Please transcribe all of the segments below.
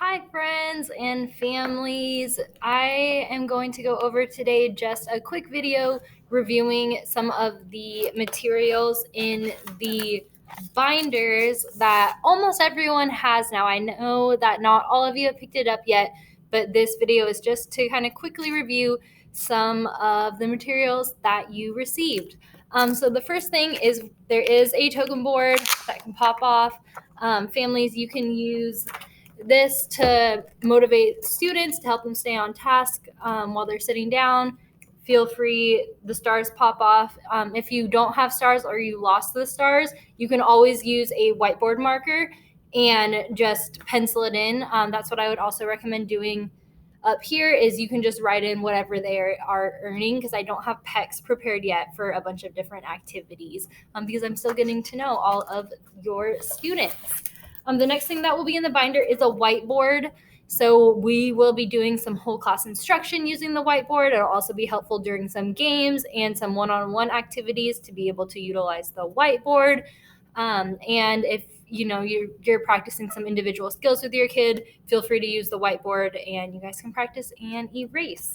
Hi, friends and families. I am going to go over today just a quick video reviewing some of the materials in the binders that almost everyone has now. I know that not all of you have picked it up yet, but this video is just to kind of quickly review some of the materials that you received. So the first thing is there is a token board that can pop off. Families, you can use this to motivate students to help them stay on task while they're sitting down. Feel free, the stars pop off. If you don't have stars or you lost the stars, you can always use a whiteboard marker and just pencil it in. That's what I would also recommend doing up here is you can just write in whatever they are earning, because I don't have PECs prepared yet for a bunch of different activities because I'm still getting to know all of your students. The next thing that will be in the binder is a whiteboard. So we will be doing some whole class instruction using the whiteboard. It'll also be helpful during some games and some one-on-one activities to be able to utilize the whiteboard. And if you're practicing some individual skills with your kid, feel free to use the whiteboard and you guys can practice and erase.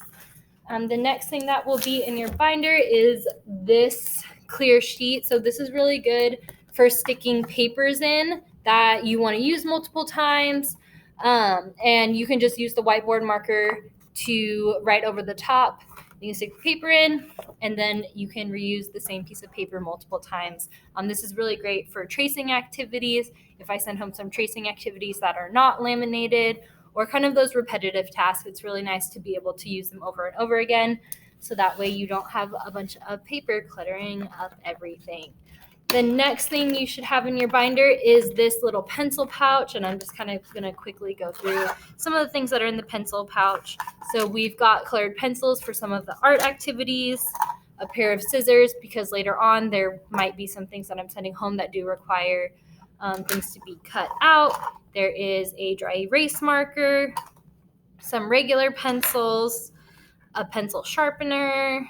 The next thing that will be in your binder is this clear sheet. So this is really good for sticking papers in that you want to use multiple times. And you can just use the whiteboard marker to write over the top. You can stick the paper in, and then you can reuse the same piece of paper multiple times. This is really great for tracing activities. If I send home some tracing activities that are not laminated, or kind of those repetitive tasks, it's really nice to be able to use them over and over again. So that way you don't have a bunch of paper cluttering up everything. The next thing you should have in your binder is this little pencil pouch, and I'm just kind of going to quickly go through some of the things that are in the pencil pouch. So we've got colored pencils for some of the art activities, a pair of scissors because later on there might be some things that I'm sending home that do require things to be cut out. There is a dry erase marker, some regular pencils, a pencil sharpener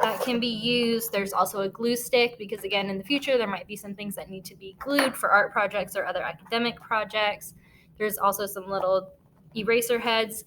that can be used. There's also a glue stick because, again, in the future, there might be some things that need to be glued for art projects or other academic projects. There's also some little eraser heads.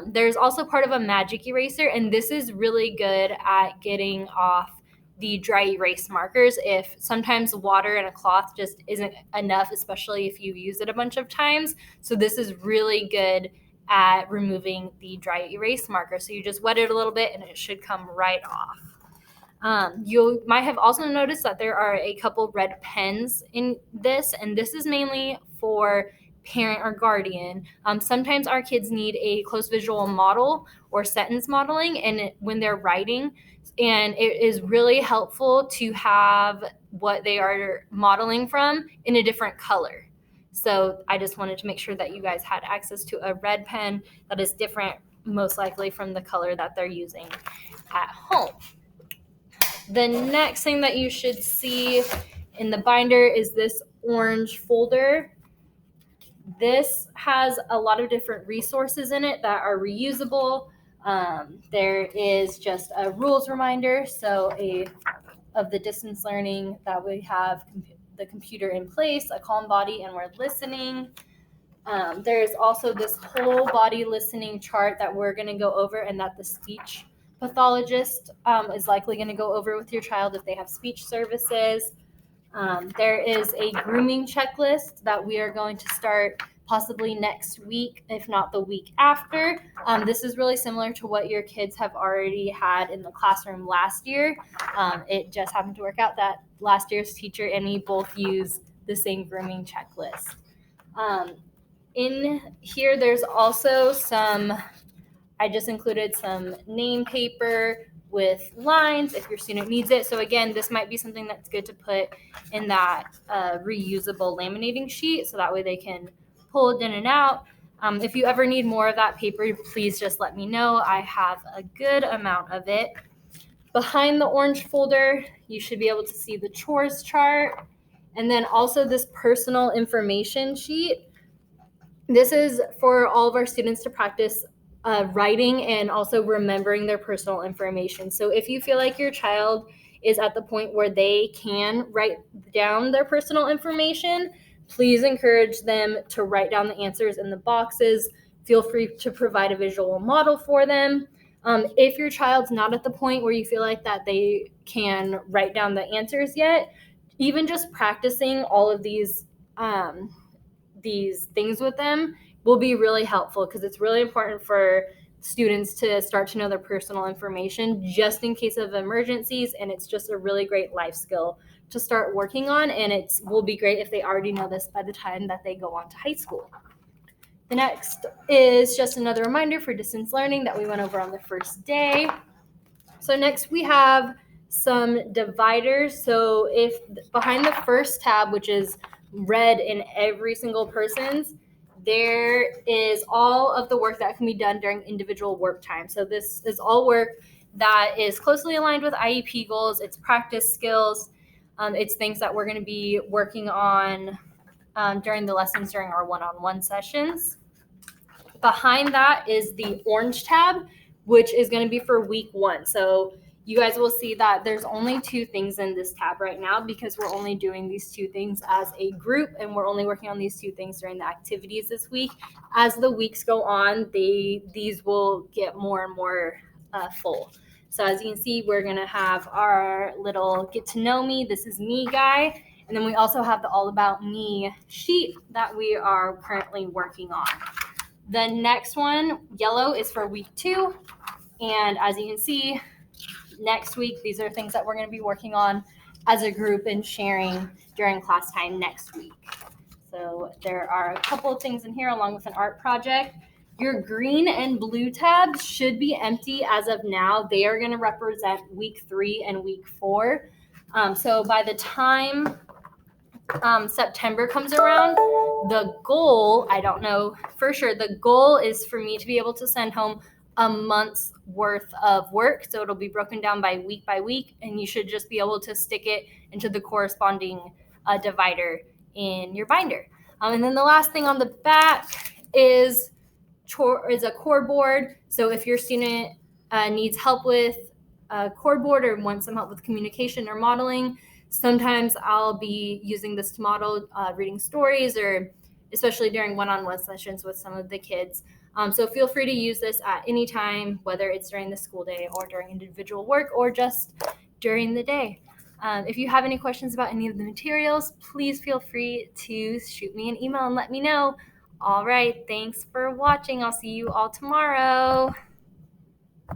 There's also part of a magic eraser, and this is really good at getting off the dry erase markers if sometimes water and a cloth just isn't enough, especially if you use it a bunch of times. So this is really good at removing the dry erase marker. So you just wet it a little bit and it should come right off. You might have also noticed that there are a couple red pens in this, and this is mainly for parent or guardian. Sometimes our kids need a close visual model or sentence modeling and when they're writing, and it is really helpful to have what they are modeling from in a different color. So I just wanted to make sure that you guys had access to a red pen that is different, most likely from the color that they're using at home. The next thing that you should see in the binder is this orange folder. This has a lot of different resources in it that are reusable. There is just a rules reminder, of the distance learning that we have the computer in place, a calm body, and we're listening. There's also this whole body listening chart that we're going to go over, and that the speech pathologist is likely going to go over with your child if they have speech services. There is a grooming checklist that we are going to start possibly next week, if not the week after. This is really similar to what your kids have already had in the classroom last year. It just happened to work out that last year's teacher and me both use the same grooming checklist. In here, there's also I just included some name paper with lines if your student needs it. So again, this might be something that's good to put in that reusable laminating sheet, so that way they can pull it in and out. If you ever need more of that paper, please just let me know. I have a good amount of it. Behind the orange folder, you should be able to see the chores chart, and then also this personal information sheet. This is for all of our students to practice writing and also remembering their personal information. So if you feel like your child is at the point where they can write down their personal information, Please encourage them to write down the answers in the boxes. Feel free to provide a visual model for them. If your child's not at the point where you feel like that they can write down the answers yet, even just practicing all of these things with them will be really helpful, because it's really important for students to start to know their personal information just in case of emergencies, and it's just a really great life skill to start working on, and it will be great if they already know this by the time that they go on to high school. The next is just another reminder for distance learning that we went over on the first day. So next we have some dividers. So if behind the first tab, which is red in every single person's, there is all of the work that can be done during individual work time. So this is all work that is closely aligned with IEP goals. It's practice skills. It's things that we're going to be working on during the lessons during our one-on-one sessions. Behind that is the orange tab, which is going to be for week 1. So you guys will see that there's only 2 things in this tab right now, because we're only doing these 2 things as a group, and we're only working on these 2 things during the activities this week. As the weeks go on, these will get more and more full. So as you can see, we're going to have our little get to know me, this is me guy, and then we also have the all about me sheet that we are currently working on. The next one, yellow, is for week 2. And as you can see, next week, these are things that we're going to be working on as a group and sharing during class time next week. So there are a couple of things in here along with an art project. Your green and blue tabs should be empty as of now. They are going to represent week 3 and week 4. So by the time September comes around, the goal, I don't know for sure, the goal is for me to be able to send home a month's worth of work. So it'll be broken down by week, and you should just be able to stick it into the corresponding divider in your binder. And then the last thing on the back is a core board. So if your student needs help with a core board or wants some help with communication or modeling, sometimes I'll be using this to model reading stories, or especially during one-on-one sessions with some of the kids. So feel free to use this at any time, whether it's during the school day or during individual work or just during the day. If you have any questions about any of the materials, please feel free to shoot me an email and let me know. All right, thanks for watching. I'll see you all tomorrow.